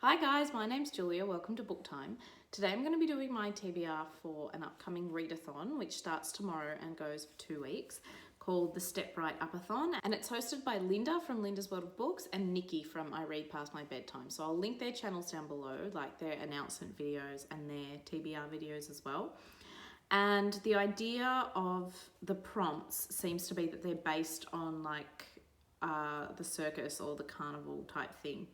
Hi guys, my name's Julia, welcome to Book Time. Today I'm going to be doing my TBR for an upcoming readathon which starts tomorrow and goes for 2 weeks, called the Step-right-up-athon, and it's hosted by Linda from Linda's World of Books and Nichi from I Read Past My Bedtime. So I'll link their channels down below, like their announcement videos and their TBR videos as well. And the idea of the prompts seems to be that they're based on like the circus or the carnival type thing.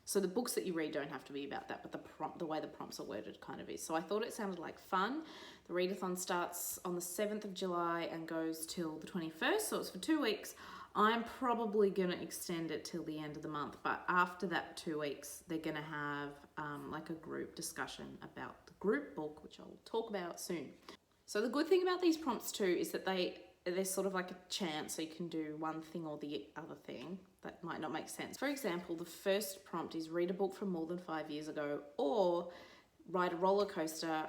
So the books that you read don't have to be about that, but the way the prompts are worded kind of is. So I thought it sounded like fun. The readathon starts on the 7th of July and goes till the 21st, so it's for 2 weeks. I'm probably going to extend it till the end of the month, but after that 2 weeks, they're going to have like a group discussion about the group book, which I'll talk about soon. So the good thing about these prompts too is that they're sort of like a chance, so you can do one thing or the other thing. That might not make sense. For example, the first prompt is read a book from more than 5 years ago, or ride a roller coaster,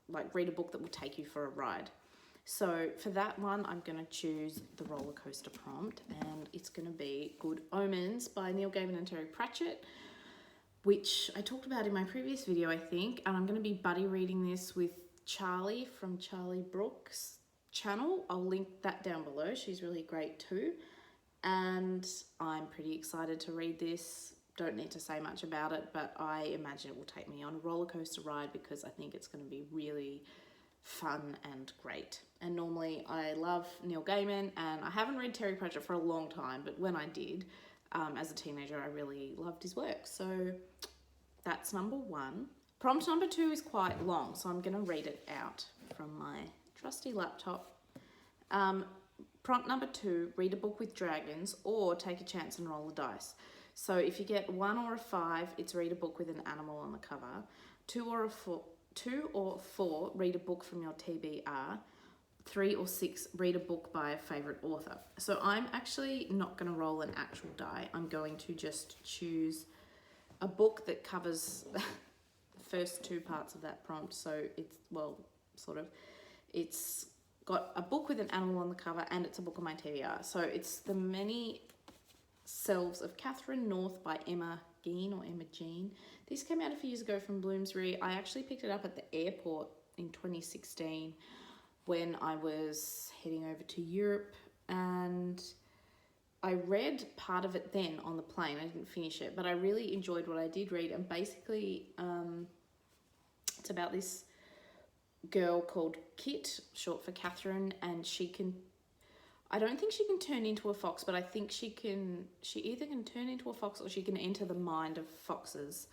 like read a book that will take you for a ride. So for that one, I'm going to choose the roller coaster prompt, and it's going to be Good Omens by Neil Gaiman and Terry Pratchett, which I talked about in my previous video, I think, and I'm going to be buddy reading this with Charlie from Charlie Brooks' channel. I'll link that down below. She's really great too. And I'm pretty excited to read this. Don't need to say much about it, but I imagine it will take me on a roller coaster ride because I think it's going to be really fun and great. And normally I love Neil Gaiman, and I haven't read Terry Pratchett for a long time, but when I did, as a teenager, I really loved his work. So that's number one. Prompt number 2 is quite long, so I'm going to read it out from my trusty laptop. Prompt number 2, read a book with dragons or take a chance and roll the dice. So if you get 1 or a 5, it's read a book with an animal on the cover. 2 or 4, read a book from your TBR. 3 or 6, read a book by a favourite author. So I'm actually not going to roll an actual die. I'm going to just choose a book that covers the first 2 parts of that prompt. So it's, well, sort of, it's got a book with an animal on the cover, and it's a book on my TBR. So it's The Many Selves of Catherine North by Emma Jean. This came out a few years ago from Bloomsbury. I actually picked it up at the airport in 2016 when I was heading over to Europe, and I read part of it then on the plane. I didn't finish it, but I really enjoyed what I did read. And basically it's about this girl called Kit, short for Catherine, and I don't think she can turn into a fox, but I think she either can turn into a fox or she can enter the mind of foxes,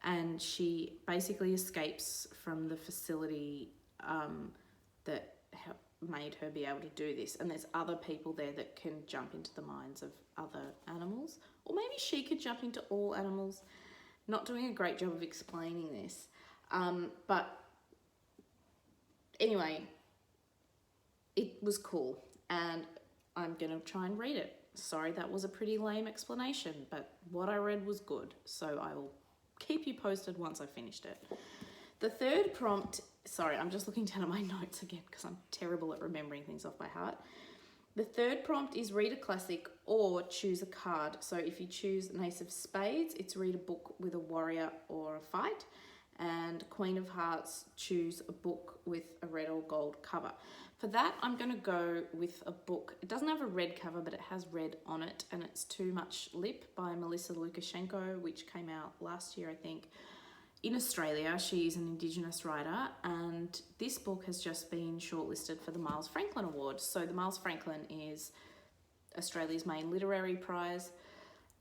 and she basically escapes from the facility that made her be able to do this, and there's other people there that can jump into the minds of other animals, or maybe she could jump into all animals. Not doing a great job of explaining this, but anyway, it was cool, and I'm going to try and read it. Sorry, that was a pretty lame explanation, but what I read was good, so I will keep you posted once I finished it. The third prompt, sorry, I'm just looking down at my notes again because I'm terrible at remembering things off by heart. The third prompt is read a classic or choose a card. So if you choose an Ace of Spades, it's read a book with a warrior or a fight. And Queen of Hearts, choose a book with a red or gold cover. For that, I'm going to go with a book. It doesn't have a red cover, but it has red on it, and it's Too Much Lip by Melissa Lukashenko, which came out last year, I think. In Australia, she's an Indigenous writer, and this book has just been shortlisted for the Miles Franklin Award. So the Miles Franklin is Australia's main literary prize,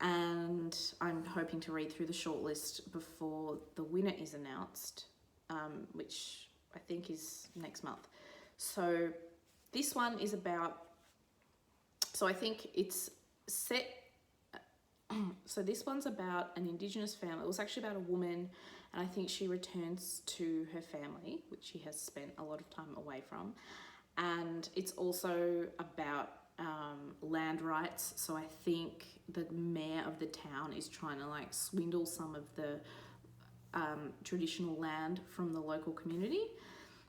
and I'm hoping to read through the shortlist before the winner is announced, which I think is next month. So this one is about, so I think it's set, so this one's about an Indigenous family. It was actually about a woman, and I think she returns to her family, which she has spent a lot of time away from. And it's also about land rights. So I think the mayor of the town is trying to like swindle some of the traditional land from the local community.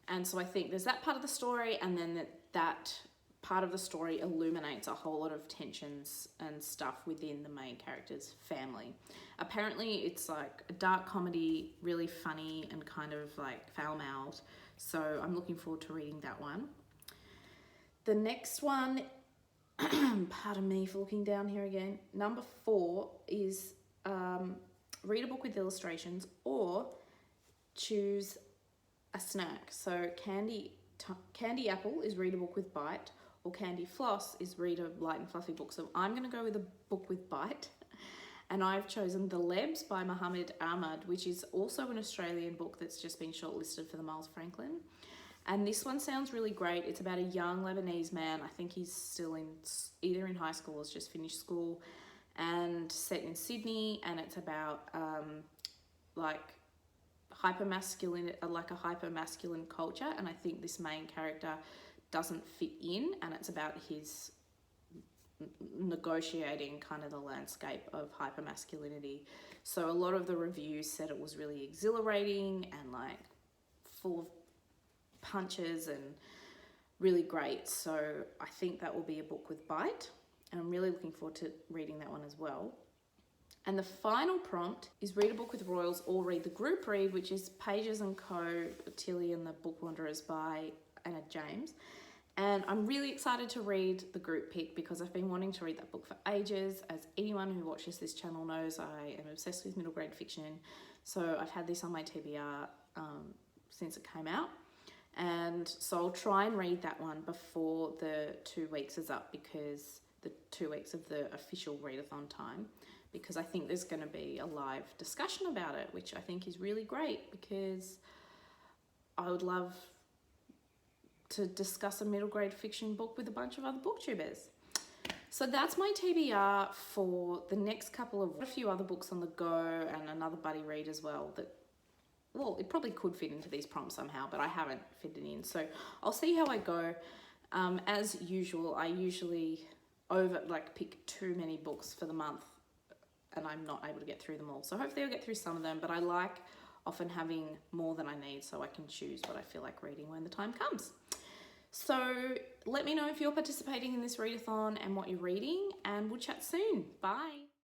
And so I think there's that part of the story, and then that part of the story illuminates a whole lot of tensions and stuff within the main character's family. Apparently it's like a dark comedy, really funny and kind of like foul-mouthed. So I'm looking forward to reading that one. The next one, pardon me for looking down here again, number 4 is read a book with illustrations or choose a snack. So candy apple is read a book with bite, or candy floss is read a light and fluffy book. So I'm going to go with a book with bite, and I've chosen The Lebs by Muhammad Ahmad, which is also an Australian book that's just been shortlisted for the Miles Franklin. And this one sounds really great. It's about a young Lebanese man. I think he's still either in high school or has just finished school, and set in Sydney, and it's about like a hyper-masculine culture, and I think this main character doesn't fit in, and it's about his negotiating kind of the landscape of hyper-masculinity. So a lot of the reviews said it was really exhilarating and like full of punches and really great. So I think that will be a book with bite, and I'm really looking forward to reading that one as well. And the final prompt is read a book with royals or read the group read, which is Pages & Co, Tilly and the Book Wanderers by Anna James. And I'm really excited to read the group pick because I've been wanting to read that book for ages. As anyone who watches this channel knows, I am obsessed with middle grade fiction. So I've had this on my TBR since it came out. And so I'll try and read that one before the 2 weeks is up, because the 2 weeks of the official readathon time, because I think there's going to be a live discussion about it, which I think is really great, because I would love to discuss a middle grade fiction book with a bunch of other booktubers. So that's my TBR for the next couple of, a few other books on the go and another buddy read as well that, well, it probably could fit into these prompts somehow, but I haven't fit it in. So I'll see how I go. As usual, I usually pick too many books for the month, and I'm not able to get through them all. So hopefully I'll get through some of them, but I like often having more than I need so I can choose what I feel like reading when the time comes. So let me know if you're participating in this readathon and what you're reading, and we'll chat soon. Bye.